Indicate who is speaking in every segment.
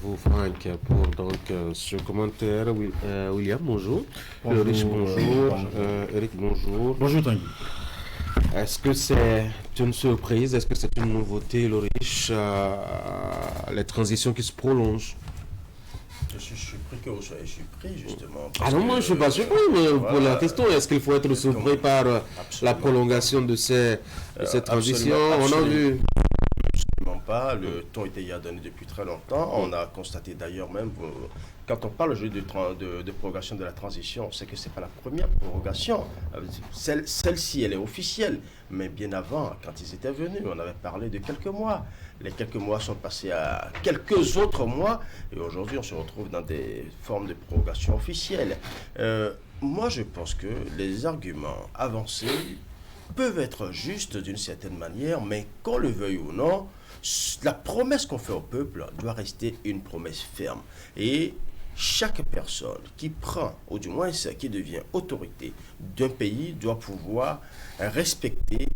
Speaker 1: vous, Franck, pour ce commentaire. William, bonjour.
Speaker 2: Bonjour.
Speaker 1: Riche, bonjour.
Speaker 2: Bonjour.
Speaker 1: Eric, bonjour.
Speaker 2: Bonjour Tanguy.
Speaker 1: Est-ce que c'est une surprise? Est-ce que c'est une nouveauté, le riche, les transitions qui se prolongent?
Speaker 3: Je suis surpris que vous soyez surpris, justement.
Speaker 1: Ah non, moi je ne suis pas surpris, mais pour la question, est-ce qu'il faut être surpris par la prolongation de ces transitions? On a vu.
Speaker 3: Absolument pas. Le ton était donné depuis très longtemps. On a constaté d'ailleurs même, quand on parle aujourd'hui de prorogation de la transition, on sait que ce n'est pas la première prorogation. Celle-ci, elle est officielle. Mais bien avant, quand ils étaient venus, on avait parlé de quelques mois. Les quelques mois sont passés à quelques autres mois. Et aujourd'hui, on se retrouve dans des formes de prorogation officielle. Moi, je pense que les arguments avancés peuvent être justes d'une certaine manière, mais qu'on le veuille ou non, la promesse qu'on fait au peuple doit rester une promesse ferme. Et chaque personne qui prend, ou du moins qui devient autorité d'un pays, doit pouvoir respecter,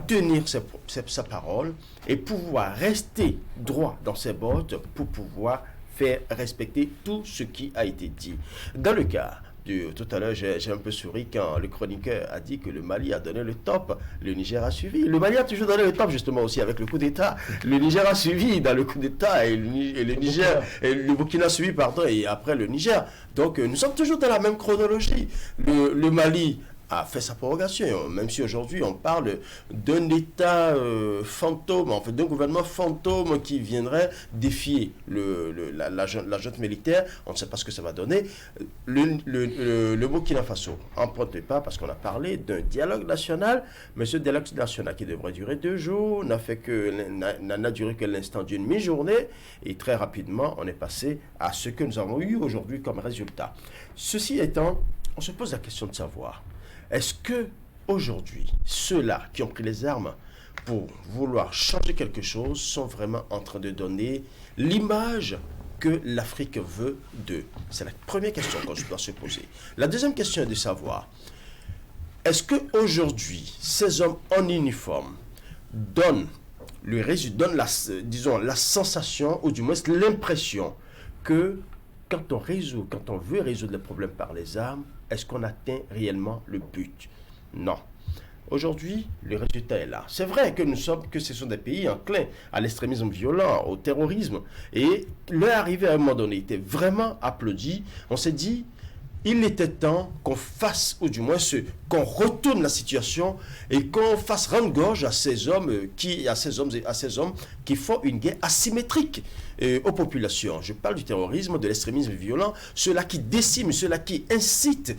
Speaker 3: tenir sa parole et pouvoir rester droit dans ses bottes pour pouvoir faire respecter tout ce qui a été dit. Dans le cas tout à l'heure, j'ai un peu souri quand le chroniqueur a dit que le Mali a donné le top, le Niger a suivi. Le Mali a toujours donné le top, justement, aussi avec le coup d'État. Le Niger a suivi dans le coup d'État et le Niger, et le Burkina a suivi, pardon, et après le Niger. Donc, nous sommes toujours dans la même chronologie. Le Mali a fait sa prorogation, même si aujourd'hui on parle d'un État fantôme, en fait d'un gouvernement fantôme qui viendrait défier la junte militaire. On ne sait pas ce que ça va donner. Le Burkina Faso n'emprunte pas parce qu'on a parlé d'un dialogue national, mais ce dialogue national qui devrait durer 2 jours n'a duré que l'instant d'une mi-journée, et très rapidement on est passé à ce que nous avons eu aujourd'hui comme résultat. Ceci étant, on se pose la question de savoir, est-ce que aujourd'hui, ceux-là qui ont pris les armes pour vouloir changer quelque chose sont vraiment en train de donner l'image que l'Afrique veut d'eux? C'est la première question qu'on doit se poser. La deuxième question est de savoir, est-ce qu'aujourd'hui, ces hommes en uniforme donnent la sensation, ou du moins l'impression, que quand on veut résoudre les problèmes par les armes, est-ce qu'on atteint réellement le but? Non. Aujourd'hui, le résultat est là. C'est vrai que ce sont des pays enclins à l'extrémisme violent, au terrorisme. Et leur arrivée à un moment donné était vraiment applaudie. On s'est dit, il était temps qu'on fasse, ou du moins qu'on retourne la situation et qu'on fasse rendre gorge à ces hommes qui font une guerre asymétrique aux populations. Je parle du terrorisme, de l'extrémisme violent, ceux-là qui déciment, ceux-là qui incitent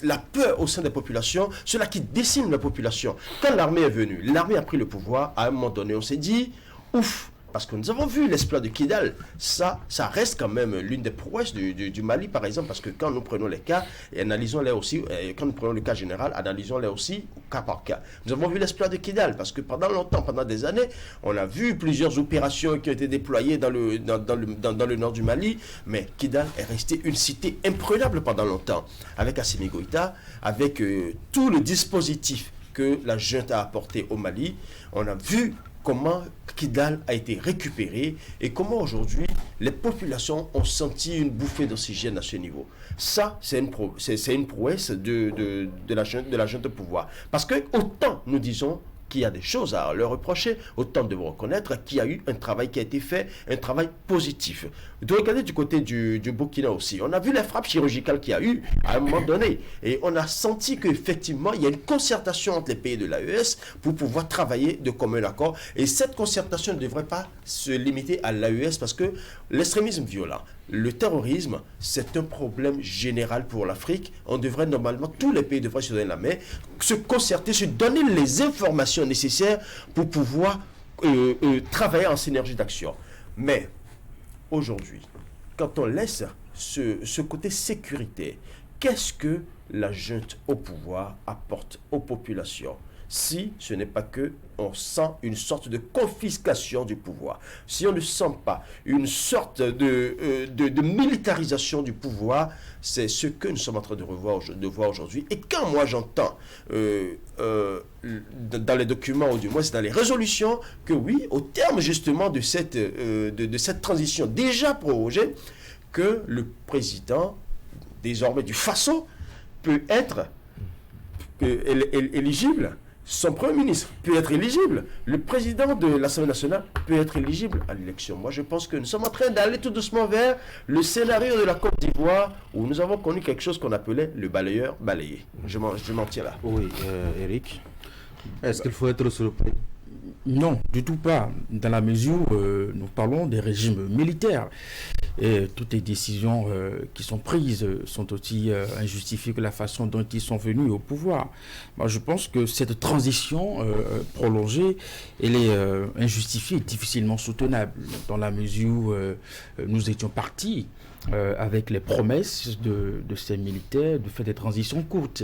Speaker 3: la peur au sein des populations, ceux-là qui déciment la population. Quand l'armée est venue, l'armée a pris le pouvoir, à un moment donné, on s'est dit, ouf, parce que nous avons vu l'exploit de Kidal. Ça reste quand même l'une des prouesses du Mali, par exemple, parce que quand nous prenons les cas, et analysons-les aussi, quand nous prenons le cas général, analysons-les aussi cas par cas. Nous avons vu l'exploit de Kidal, parce que pendant longtemps, pendant des années, on a vu plusieurs opérations qui ont été déployées dans le nord du Mali, mais Kidal est resté une cité imprenable pendant longtemps, avec Assimi Goïta, avec tout le dispositif que la junte a apporté au Mali. On a vu comment Kidal a été récupéré et comment aujourd'hui les populations ont senti une bouffée d'oxygène à ce niveau. Ça, c'est une prouesse de la junte de pouvoir. Parce que autant nous disons qu'il y a des choses à leur reprocher, autant de reconnaître qu'il y a eu un travail qui a été fait, un travail positif. De regarder du côté du Burkina aussi, on a vu les frappes chirurgicales qu'il y a eu à un moment donné, et on a senti qu'effectivement, il y a une concertation entre les pays de l'AES pour pouvoir travailler de commun accord, et cette concertation ne devrait pas se limiter à l'AES parce que l'extrémisme violent, le terrorisme, c'est un problème général pour l'Afrique. On devrait normalement, tous les pays devraient se donner la main, se concerter, se donner les informations nécessaires pour pouvoir travailler en synergie d'action. Mais aujourd'hui, quand on laisse ce côté sécurité, qu'est-ce que la junte au pouvoir apporte aux populations? si ce n'est pas que on sent une sorte de confiscation du pouvoir. Si on ne sent pas une sorte de militarisation du pouvoir, c'est ce que nous sommes en train de voir aujourd'hui. Et quand moi j'entends dans les documents, ou du moins dans les résolutions, que oui, au terme justement de cette transition déjà prorogée, que le président désormais du Faso peut être éligible, son premier ministre peut être éligible, le président de l'Assemblée nationale peut être éligible à l'élection. Moi, je pense que nous sommes en train d'aller tout doucement vers le scénario de la Côte d'Ivoire où nous avons connu quelque chose qu'on appelait le balayeur balayé. Je m'en tiens là.
Speaker 1: Oui, Eric, est-ce qu'il faut être surpris?
Speaker 2: Non, du tout pas. Dans la mesure où nous parlons des régimes militaires. Et toutes les décisions qui sont prises sont aussi injustifiées que la façon dont ils sont venus au pouvoir. Moi, je pense que cette transition prolongée, elle est injustifiée et difficilement soutenable dans la mesure où nous étions partis avec les promesses de ces militaires de faire des transitions courtes.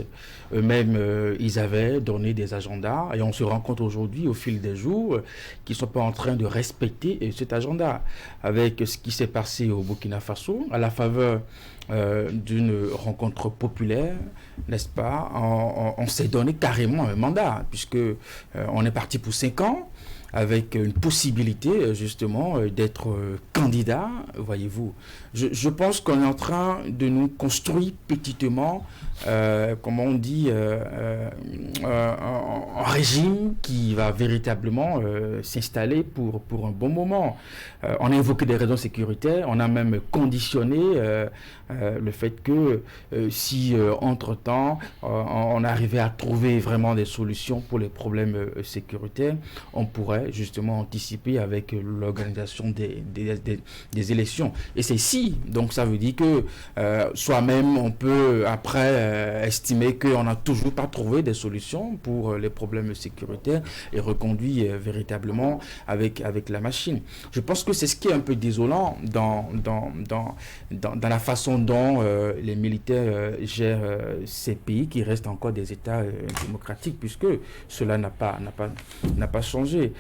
Speaker 2: Eux-mêmes, ils avaient donné des agendas et on se rend compte aujourd'hui, au fil des jours, qu'ils ne sont pas en train de respecter cet agenda. Avec ce qui s'est passé au Burkina Faso, à la faveur d'une rencontre populaire, n'est-ce pas, on s'est donné carrément un mandat, puisque on est parti pour 5 ans, avec une possibilité justement d'être candidat, voyez-vous. Je pense qu'on est en train de nous construire petitement, comment on dit, un régime qui va véritablement s'installer pour un bon moment. On a évoqué des raisons sécuritaires, on a même conditionné le fait que si entre-temps on arrivait à trouver vraiment des solutions pour les problèmes sécuritaires, on pourrait justement anticiper avec l'organisation des élections. Et c'est si, donc ça veut dire que soi-même on peut après estimer qu'on n'a toujours pas trouvé des solutions pour les problèmes sécuritaires et reconduire véritablement avec la machine. Je pense que c'est ce qui est un peu désolant dans la façon dont les militaires gèrent ces pays qui restent encore des États démocratiques, puisque cela n'a pas changé.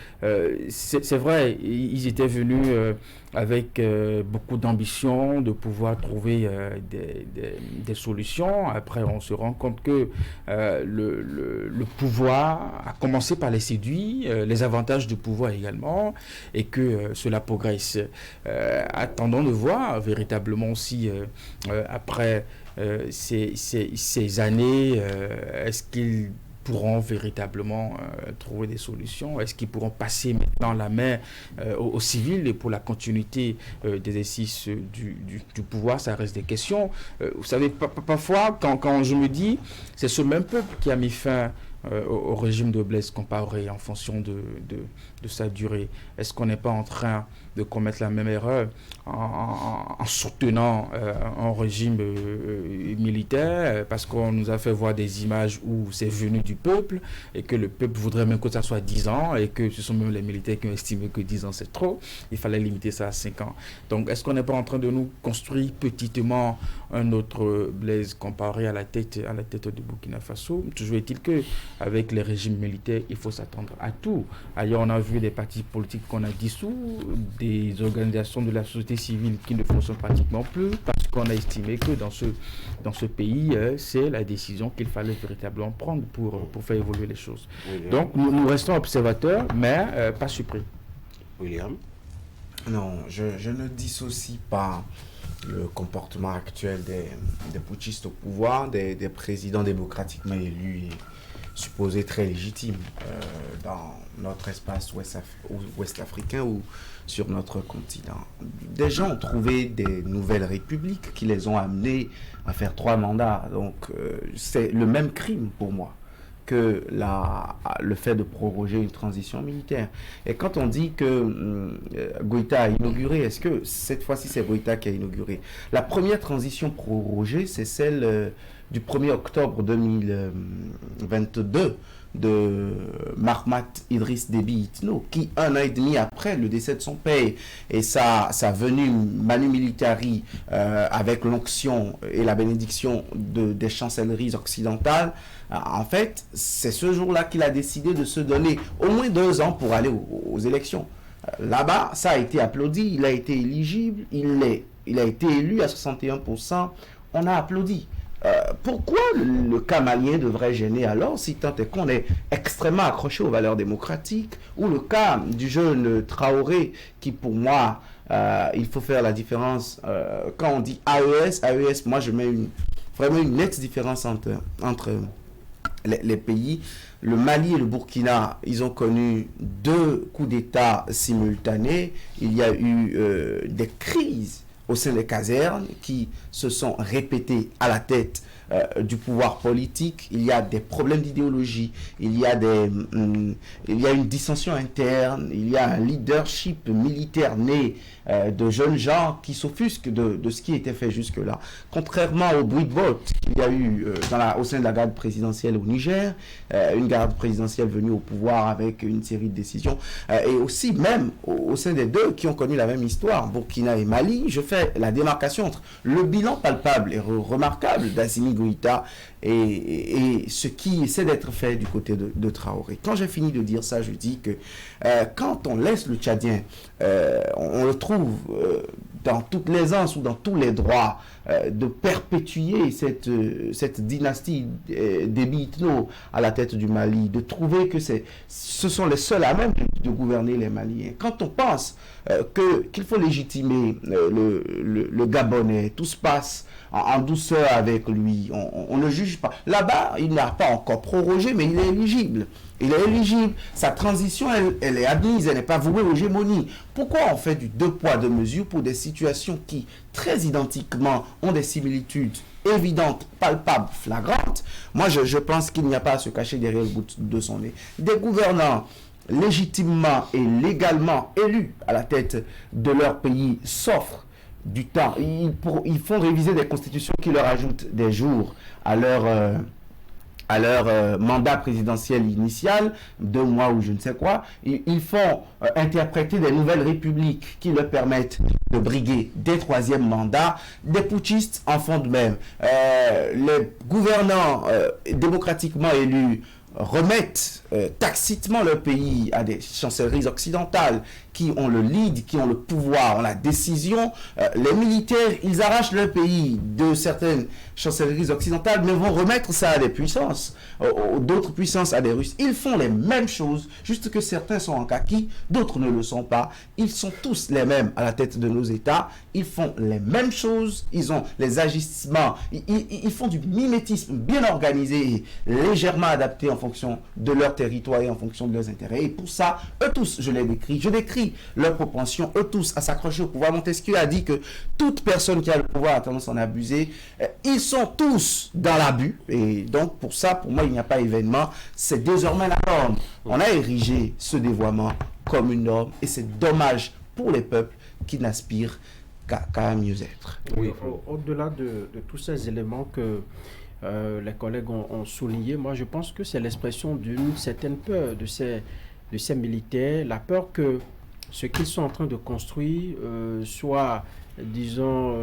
Speaker 2: C'est vrai, ils étaient venus avec beaucoup d'ambition de pouvoir trouver des solutions. Après, on se rend compte que le pouvoir a commencé par les séduire, les avantages du pouvoir également, et que cela progresse. Attendons de voir véritablement si après ces années, est-ce qu'ils pourront véritablement trouver des solutions? Est-ce qu'ils pourront passer maintenant la main aux civils et pour la continuité d'exercice du pouvoir? Ça reste des questions. Vous savez, parfois, quand je me dis, c'est ce même peuple qui a mis fin au régime de Blaise Compaoré en fonction de sa durée. Est-ce qu'on n'est pas en train de commettre la même erreur en soutenant un régime militaire, parce qu'on nous a fait voir des images où c'est venu du peuple et que le peuple voudrait même que ça soit 10 ans et que ce sont même les militaires qui ont estimé que 10 ans c'est trop, il fallait limiter ça à 5 ans. Donc est-ce qu'on n'est pas en train de nous construire petitement un autre Blaise Compaoré à la tête du Burkina Faso? Toujours est-il que avec les régimes militaires, il faut s'attendre à tout. Ailleurs, on a vu des partis politiques qu'on a dissous, des organisations de la société civile qui ne fonctionnent pratiquement plus, parce qu'on a estimé que dans ce pays, c'est la décision qu'il fallait véritablement prendre pour faire évoluer les choses. William. Donc, nous restons observateurs, mais pas surpris.
Speaker 1: William?
Speaker 4: Non, je ne dissocie pas le comportement actuel des putschistes au pouvoir, des présidents démocratiquement élus et supposés très légitimes dans notre espace ouest africain ou sur notre continent. Des gens ont trouvé des nouvelles républiques qui les ont amenés à faire 3 mandats. Donc c'est le même crime pour moi que le fait de proroger une transition militaire. Et quand on dit que Goïta a inauguré, est-ce que cette fois-ci c'est Goïta qui a inauguré? La première transition prorogée, c'est celle du 1er octobre 2022 de Mahamat Idriss Déby Itno, qui, 1 an et demi après le décès de son père et sa venue Manu Militari avec l'onction et la bénédiction des chancelleries occidentales, en fait, c'est ce jour-là qu'il a décidé de se donner au moins 2 ans pour aller aux élections. Là-bas, ça a été applaudi, il a été éligible, il a été élu à 61%, on a applaudi. Pourquoi le cas malien devrait gêner alors, si tant est qu'on est extrêmement accroché aux valeurs démocratiques, ou le cas du jeune Traoré, qui pour moi, il faut faire la différence, quand on dit AES, moi je mets vraiment une nette différence entre les pays. Le Mali et le Burkina, ils ont connu 2 coups d'État simultanés, il y a eu des crises au sein des casernes qui se sont répétées à la tête du pouvoir politique. Il y a des problèmes d'idéologie, il y a une dissension interne, il y a un leadership militaire né de jeunes gens qui s'offusquent de ce qui était fait jusque-là. Contrairement au bruit de botte qu'il y a eu au sein de la garde présidentielle au Niger, une garde présidentielle venue au pouvoir avec une série de décisions, et aussi même au sein des 2 qui ont connu la même histoire, Burkina et Mali, je fais la démarcation entre le bilan palpable et remarquable d'Assimi Goïta et ce qui essaie d'être fait du côté de Traoré. Quand j'ai fini de dire ça, je dis que quand on laisse le Tchadien, on le trouve dans toutes les anses ou dans tous les droits de perpétuer cette dynastie Déby Itno à la tête du Mali, de trouver que ce sont les seuls à même de gouverner les Maliens. Quand on pense qu'il faut légitimer le Gabonais, tout se passe en douceur avec lui, on ne juge pas. Là-bas, il n'a pas encore prorogé, mais il est éligible. Il est éligible. Sa transition, elle est admise, elle n'est pas vouée aux gémonies. Pourquoi on fait du 2 poids 2 mesures pour des situations qui, très identiquement, ont des similitudes évidentes, palpables, flagrantes? Moi, je pense qu'il n'y a pas à se cacher derrière le bout de son nez. Des gouvernants légitimement et légalement élus à la tête de leur pays s'offrent du temps. Ils font réviser des constitutions qui leur ajoutent des jours à leur mandat présidentiel initial, 2 mois ou je ne sais quoi. Ils font interpréter des nouvelles républiques qui leur permettent de briguer des 3e mandats. Des putschistes en font de même. Les gouvernants démocratiquement élus remettent tacitement leur pays à des chancelleries occidentales qui ont le lead, qui ont le pouvoir, ont la décision. Les militaires, ils arrachent leur pays de certaines chancelleries occidentales, mais vont remettre ça à des puissances, d'autres puissances, à des Russes. Ils font les mêmes choses, juste que certains sont en kaki, d'autres ne le sont pas. Ils sont tous les mêmes à la tête de nos États. Ils font les mêmes choses, ils ont les agissements, ils font du mimétisme bien organisé et légèrement adapté en fonction de leur territoire et en fonction de leurs intérêts. Et pour ça, eux tous, je décris leur propension, eux tous, à s'accrocher au pouvoir. Montesquieu a dit que toute personne qui a le pouvoir a tendance à en abuser. Ils sont tous dans l'abus. Et donc, pour ça, pour moi, il n'y a pas événement. C'est désormais la norme. On a érigé ce dévoiement comme une norme. Et c'est dommage pour les peuples qui n'aspirent qu'à mieux être.
Speaker 3: Oui. Au-delà de tous ces éléments que les collègues ont souligné, moi, je pense que c'est l'expression d'une certaine peur de ces militaires, la peur que ce qu'ils sont en train de construire soit, disons,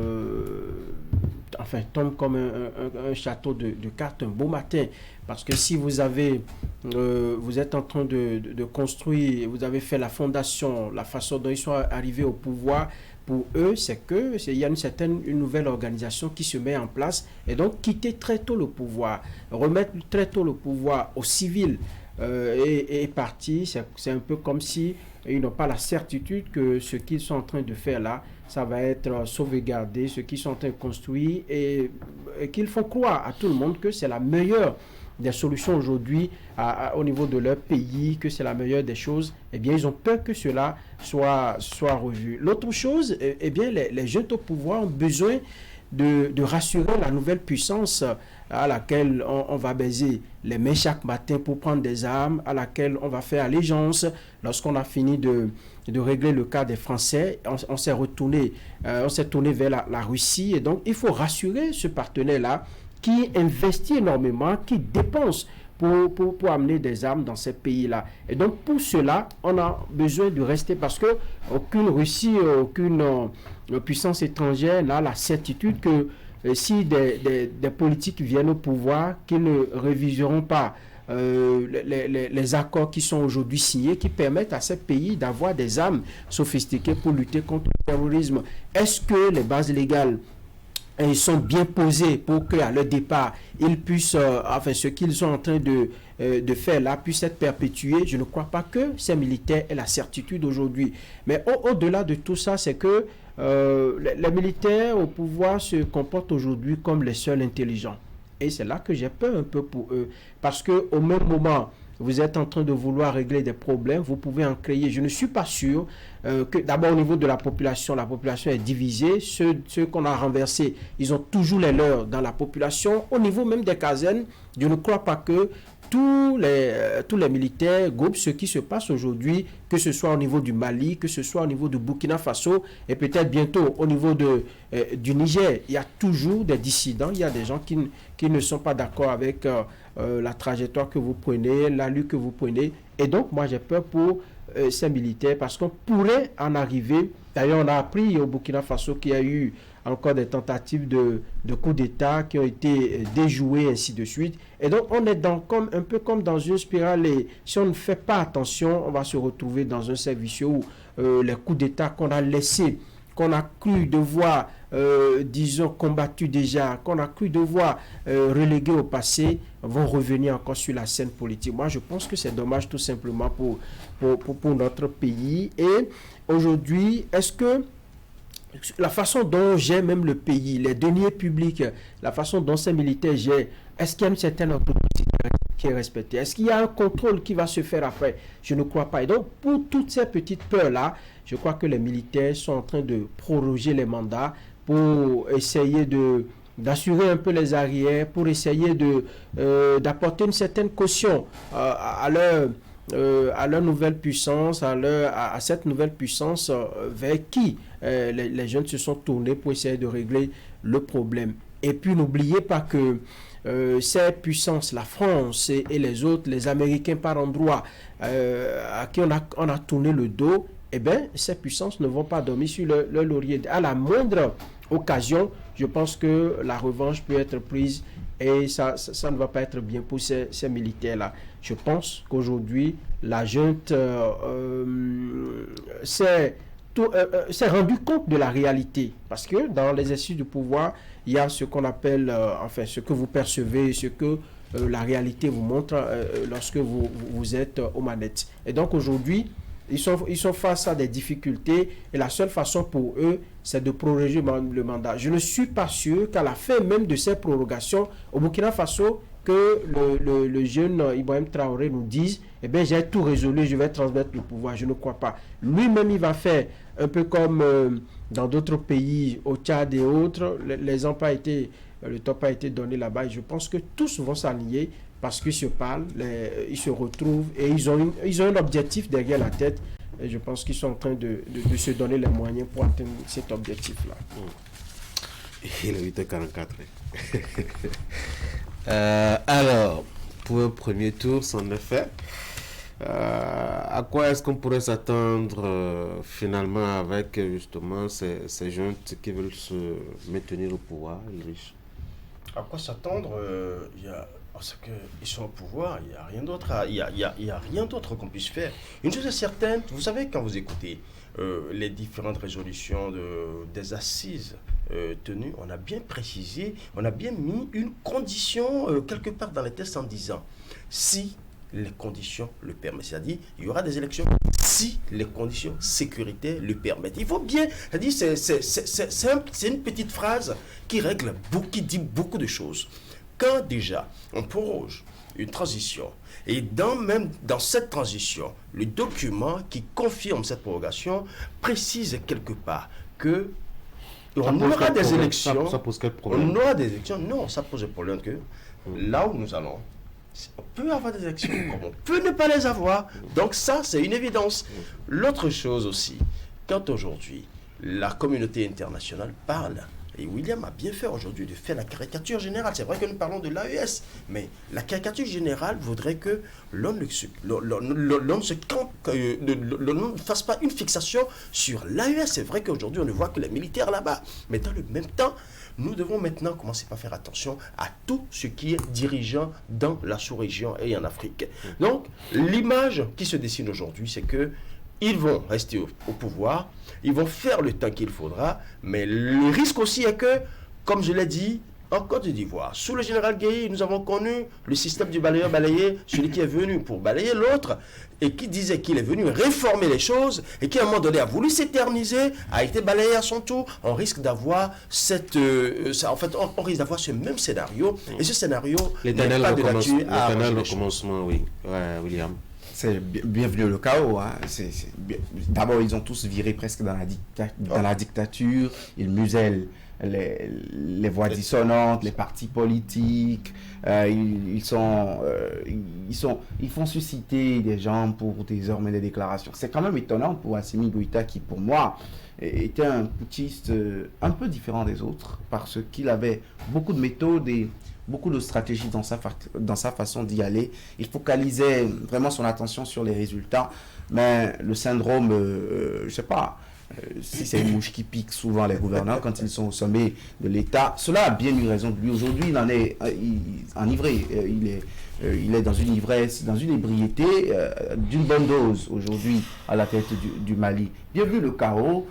Speaker 3: tombe comme un château de cartes un beau matin. Parce que si vous êtes en train de construire, vous avez fait la fondation, la façon dont ils sont arrivés au pouvoir, pour eux, c'est qu'il y a une nouvelle organisation qui se met en place. Et donc, quitter très tôt le pouvoir, remettre très tôt le pouvoir aux civils, et parti, c'est un peu comme si ils n'ont pas la certitude que ce qu'ils sont en train de faire là, ça va être sauvegardé, ce qu'ils sont en train de construire, et qu'ils font croire à tout le monde que c'est la meilleure des solutions aujourd'hui au niveau de leur pays, que c'est la meilleure des choses. Eh bien, ils ont peur que cela soit revu. L'autre chose, eh bien, les jeunes au pouvoir ont besoin de rassurer la nouvelle puissance à laquelle on va baiser les mains chaque matin pour prendre des armes, à laquelle on va faire allégeance. Lorsqu'on a fini de régler le cas des Français, on s'est tourné vers la Russie. Et donc, il faut rassurer ce partenaire-là
Speaker 5: qui investit énormément, qui dépense pour amener des armes dans ces pays-là. Et donc, pour cela, on a besoin de rester parce que aucune Russie, aucune puissance étrangère n'a la certitude que si des politiques viennent au pouvoir, qu'ils ne réviseront pas les accords qui sont aujourd'hui signés, qui permettent à ces pays d'avoir des armes sophistiquées pour lutter contre le terrorisme. Est-ce que les bases légales sont bien posées pour qu'à leur départ, ils puissent, ce qu'ils sont en train de faire là puisse être perpétué? Je ne crois pas que ces militaires aient la certitude aujourd'hui. Mais au-delà de tout ça, c'est que les militaires au pouvoir se comportent aujourd'hui comme les seuls intelligents. Et c'est là que j'ai peur un peu pour eux. Parce qu'au même moment, vous êtes en train de vouloir régler des problèmes, vous pouvez en créer. Je ne suis pas sûr que, d'abord au niveau de la population est divisée. Ceux qu'on a renversés, ils ont toujours les leurs dans la population. Au niveau même des casernes, je ne crois pas que tous les militaires groupent ce qui se passe aujourd'hui, que ce soit au niveau du Mali, que ce soit au niveau du Burkina Faso et peut-être bientôt au niveau du Niger. Il y a toujours des dissidents, il y a des gens qui ne sont pas d'accord avec la trajectoire que vous prenez, l'allure que vous prenez. Et donc, moi, j'ai peur pour ces militaires parce qu'on pourrait en arriver. D'ailleurs, on a appris au Burkina Faso qu'il y a eu encore des tentatives de coup d'État qui ont été déjouées, ainsi de suite. Et donc, on est un peu comme dans une spirale. Et si on ne fait pas attention, on va se retrouver dans un cercle vicieux où les coups d'État qu'on a laissés, qu'on a cru devoir, disons, combattu déjà, qu'on a cru devoir reléguer au passé, vont revenir encore sur la scène politique. Moi, je pense que c'est dommage tout simplement pour notre pays. Et aujourd'hui, est-ce que la façon dont gère même le pays, les deniers publics, la façon dont ces militaires gèrent, est-ce qu'il y a une certaine orthodoxie qui est respectée? Est-ce qu'il y a un contrôle qui va se faire après? Je ne crois pas. Et donc, pour toutes ces petites peurs-là, je crois que les militaires sont en train de proroger les mandats pour essayer d'assurer un peu les arrières, pour essayer d'apporter une certaine caution à leur nouvelle puissance, à cette nouvelle puissance vers qui les jeunes se sont tournés pour essayer de régler le problème. Et puis n'oubliez pas que ces puissances, la France et les autres, les Américains par endroits, à qui on a tourné le dos, eh bien, ces puissances ne vont pas dormir sur leur laurier. À la moindre occasion, je pense que la revanche peut être prise et ça ne va pas être bien pour ces militaires-là. Je pense qu'aujourd'hui, la junte s'est rendu compte de la réalité. Parce que dans l'exercice du pouvoir, il y a ce qu'on appelle, ce que vous percevez, ce que la réalité vous montre lorsque vous êtes aux manettes. Et donc aujourd'hui, ils sont face à des difficultés et la seule façon pour eux, c'est de proroger le mandat. Je ne suis pas sûr qu'à la fin même de ces prorogations, au Burkina Faso, que le jeune Ibrahim Traoré nous dise « Eh bien, j'ai tout résolu, je vais transmettre le pouvoir ». Je ne crois pas. Lui-même, il va faire un peu comme dans d'autres pays, au Tchad et autres. Le top a été donné là-bas et je pense que tous vont s'aligner parce qu'ils se parlent, ils se retrouvent et ils ont un objectif derrière la tête. Et je pense qu'ils sont en train de se donner les moyens pour atteindre cet objectif-là.
Speaker 1: Il est 8h44. Alors, pour un premier tour, c'en est fait. À quoi est-ce qu'on pourrait s'attendre finalement avec justement ces jeunes qui veulent se maintenir au pouvoir, Ulrich?
Speaker 3: À quoi s'attendre? Parce qu'ils sont au pouvoir, il n'y a rien d'autre rien d'autre qu'on puisse faire. Une chose est certaine, vous savez, quand vous écoutez les différentes résolutions des assises tenues, on a bien précisé, on a bien mis une condition quelque part dans les textes en disant si les conditions le permettent. C'est-à-dire, il y aura des élections si les conditions sécuritaires le permettent. Il faut bien, c'est-à-dire, c'est une petite phrase qui dit beaucoup de choses. Quand déjà on proroge une transition, et même dans cette transition, le document qui confirme cette prorogation précise quelque part que on aura des élections.
Speaker 1: Ça pose quel problème?
Speaker 3: On aura des élections. Non, ça pose le problème que là où nous allons, on peut avoir des élections, comme on peut ne pas les avoir. Donc ça, c'est une évidence. L'autre chose aussi, quand aujourd'hui la communauté internationale parle Et William a bien fait aujourd'hui de faire la caricature générale. C'est vrai que nous parlons de l'AES, mais la caricature générale voudrait que l'on ne fasse pas une fixation sur l'AES. C'est vrai qu'aujourd'hui, on ne voit que les militaires là-bas. Mais dans le même temps, nous devons maintenant commencer par faire attention à tout ce qui est dirigeant dans la sous-région et en Afrique. Donc, l'image qui se dessine aujourd'hui, c'est que ils vont rester au pouvoir, ils vont faire le temps qu'il faudra, mais le risque aussi est que, comme je l'ai dit, en Côte d'Ivoire, sous le général Gueye, nous avons connu le système du balayeur-balayé, celui qui est venu pour balayer l'autre, et qui disait qu'il est venu réformer les choses, et qui à un moment donné a voulu s'éterniser, a été balayé à son tour. On risque d'avoir on risque d'avoir ce même scénario, et ce scénario n'est pas de nature à arranger les choses.
Speaker 1: Commencement, oui. Ouais, William.
Speaker 4: C'est bienvenu le chaos. Hein. D'abord, ils ont tous viré presque dans la dictature. Ils musellent les voix dissonantes, les partis politiques. Ils font susciter des gens pour désormais des déclarations. C'est quand même étonnant pour Assimi Goïta qui, pour moi, était un putschiste un peu différent des autres parce qu'il avait beaucoup de méthodes et beaucoup de stratégies dans sa façon d'y aller. Il focalisait vraiment son attention sur les résultats, mais le syndrome, je ne sais pas si c'est une mouche qui pique souvent les gouvernants quand ils sont au sommet de l'État. Cela a bien eu raison de lui. Aujourd'hui, il en est enivré. Il est dans une ivresse, dans une ébriété d'une bonne dose aujourd'hui à la tête du Mali. Bienvenue le chaos.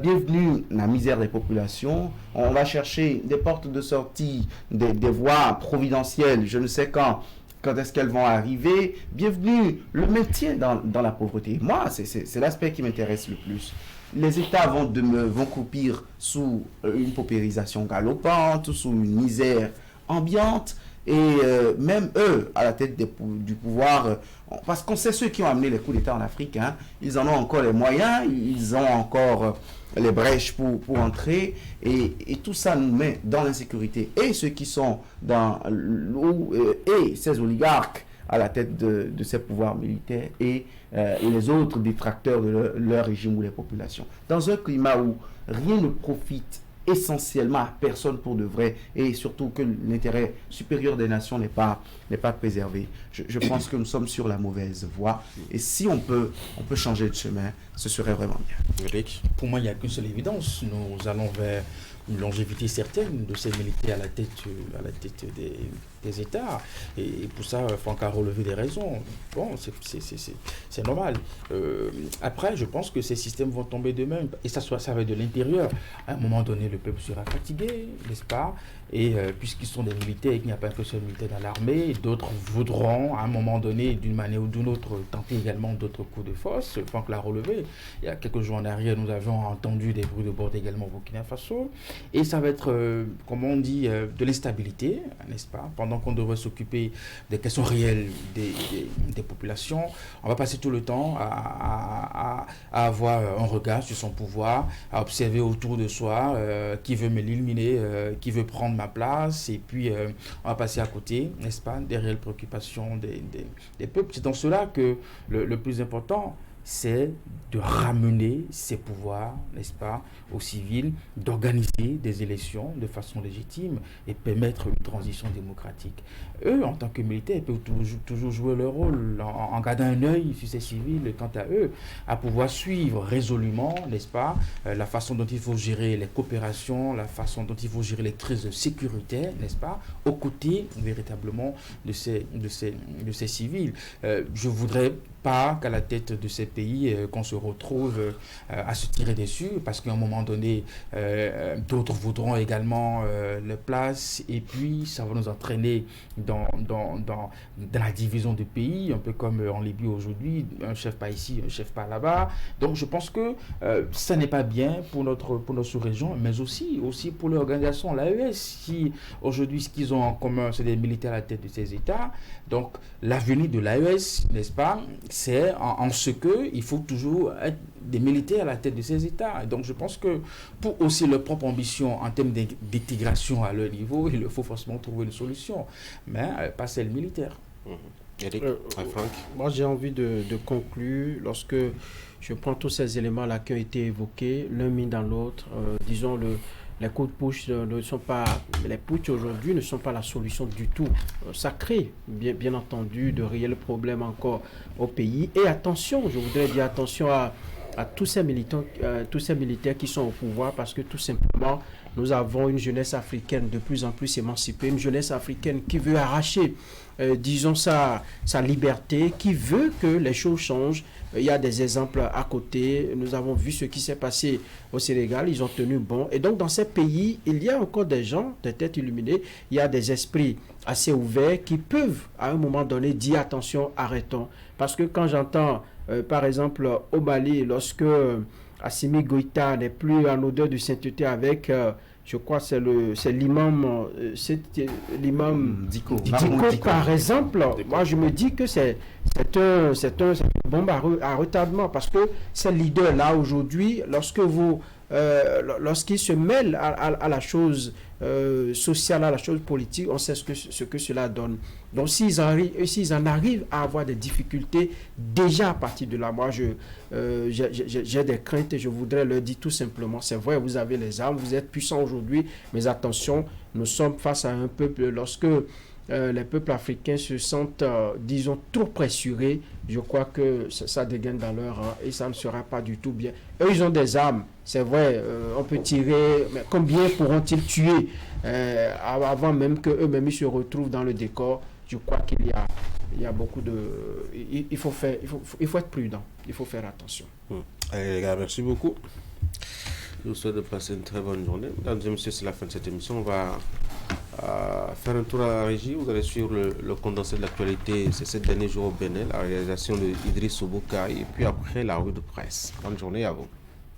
Speaker 4: Bienvenue la misère des populations. On va chercher des portes de sortie, des voies providentielles, je ne sais quand est-ce qu'elles vont arriver. Bienvenue le maintien dans la pauvreté. Moi, c'est l'aspect qui m'intéresse le plus. Les États vont croupir sous une paupérisation galopante, sous une misère ambiante. Et même eux, à la tête du pouvoir, parce qu'on sait ceux qui ont amené les coups d'État en Afrique, hein, ils en ont encore les moyens, ils ont encore les brèches pour entrer, et tout ça nous met dans l'insécurité. Et ceux qui sont et ces oligarques à la tête de ces pouvoirs militaires et les autres détracteurs de leur régime ou les populations. Dans un climat où rien ne profite essentiellement à personne pour de vrai, et surtout que l'intérêt supérieur des nations n'est pas préservé. Je pense que nous sommes sur la mauvaise voie, et si on peut changer de chemin, ce serait vraiment bien.
Speaker 3: Eric?
Speaker 2: Pour moi, il n'y a qu'une seule évidence. Nous allons vers une longévité certaine de ces militaires à la tête des États. Et pour ça, Franck a relevé des raisons. Bon, c'est normal. Après, je pense que ces systèmes vont tomber d'eux-mêmes. Et ça va de l'intérieur. À un moment donné, le peuple sera fatigué, n'est-ce pas? Et puisqu'ils sont des militaires et qu'il n'y a pas que seul militaire dans l'armée, d'autres voudront, à un moment donné, d'une manière ou d'une autre, tenter également d'autres coups de force. Franck l'a relevé. Il y a quelques jours en arrière, nous avions entendu des bruits de bord également au Burkina Faso. Et ça va être, comme on dit, de l'instabilité, n'est-ce pas? Pendant qu'on devrait s'occuper des questions réelles des populations, on va passer tout le temps à avoir un regard sur son pouvoir, à observer autour de soi qui veut me l'éliminer, qui veut prendre ma place, et puis on va passer à côté, n'est-ce pas, des réelles préoccupations des peuples. C'est dans cela que le plus important, c'est de ramener ces pouvoirs, n'est-ce pas, aux civils, d'organiser des élections de façon légitime et permettre une transition démocratique. Eux, en tant que militaires, ils peuvent toujours jouer leur rôle en gardant un œil sur ces civils, quant à eux, à pouvoir suivre résolument, n'est-ce pas, la façon dont il faut gérer les coopérations, la façon dont il faut gérer les crises sécuritaires, n'est-ce pas, aux côtés véritablement de ces civils. Je voudrais pas qu'à la tête de ces pays qu'on se retrouve à se tirer dessus, parce qu'à un moment donné d'autres voudront également les places, et puis ça va nous entraîner dans la division du pays, un peu comme en Libye aujourd'hui, un chef pas ici, un chef pas là-bas. Donc je pense que ça n'est pas bien pour notre sous-région, mais aussi pour l'organisation, l'AES, si aujourd'hui ce qu'ils ont en commun, c'est des militaires à la tête de ces États. Donc l'avenir de l'AES, n'est-ce pas, c'est en ce qu'il faut toujours être des militaires à la tête de ces États. Donc je pense que pour aussi leur propre ambition en termes d'intégration à leur niveau, il faut forcément trouver une solution, mais pas celle militaire.
Speaker 1: Eric, Franck.
Speaker 5: Moi j'ai envie de conclure lorsque je prends tous ces éléments-là qui ont été évoqués, l'un mis dans l'autre, disons les coups de push ne sont pas, les putsch aujourd'hui ne sont pas la solution du tout. Ça crée bien entendu de réels problèmes encore au pays. Et attention, je voudrais dire attention à tous ces militants, tous ces militaires qui sont au pouvoir, parce que tout simplement, nous avons une jeunesse africaine de plus en plus émancipée, une jeunesse africaine qui veut arracher, disons, sa liberté, qui veut que les choses changent. Il y a des exemples à côté. Nous avons vu ce qui s'est passé au Sénégal. Ils ont tenu bon. Et donc, dans ces pays, il y a encore des gens, des têtes illuminées. Il y a des esprits assez ouverts qui peuvent, à un moment donné, dire attention, arrêtons. Parce que quand j'entends, par exemple, au Mali, lorsque Assimi Goïta n'est plus en odeur de sainteté avec... je crois que c'est l'imam Diko, par exemple. Moi, je me dis que c'est une bombe à retardement, parce que ces leaders-là, aujourd'hui, lorsqu'ils se mêlent à la chose sociale, à la chose politique, on sait ce que cela donne. Donc, s'ils en arrivent à avoir des difficultés, déjà à partir de là, moi, j'ai des craintes et je voudrais leur dire tout simplement, c'est vrai, vous avez les armes, vous êtes puissants aujourd'hui, mais attention, nous sommes face à un peuple, lorsque les peuples africains se sentent, disons, trop pressurés, je crois que ça dégaine dans leur rang et ça ne sera pas du tout bien. Eux, ils ont des armes, c'est vrai, on peut tirer, mais combien pourront-ils tuer avant même qu'eux-mêmes ils se retrouvent dans le décor? Je crois qu'il y a beaucoup de... Il faut être prudent, il faut faire attention.
Speaker 1: Allez, les gars, merci beaucoup. Je vous souhaite de passer une très bonne journée. Mesdames et messieurs, c'est la fin de cette émission. On va faire un tour à la régie. Vous allez suivre le condensé de l'actualité ces 7 derniers jours au Bénin, la réalisation de Idriss Soubouka et puis après la revue de presse. Bonne journée à vous.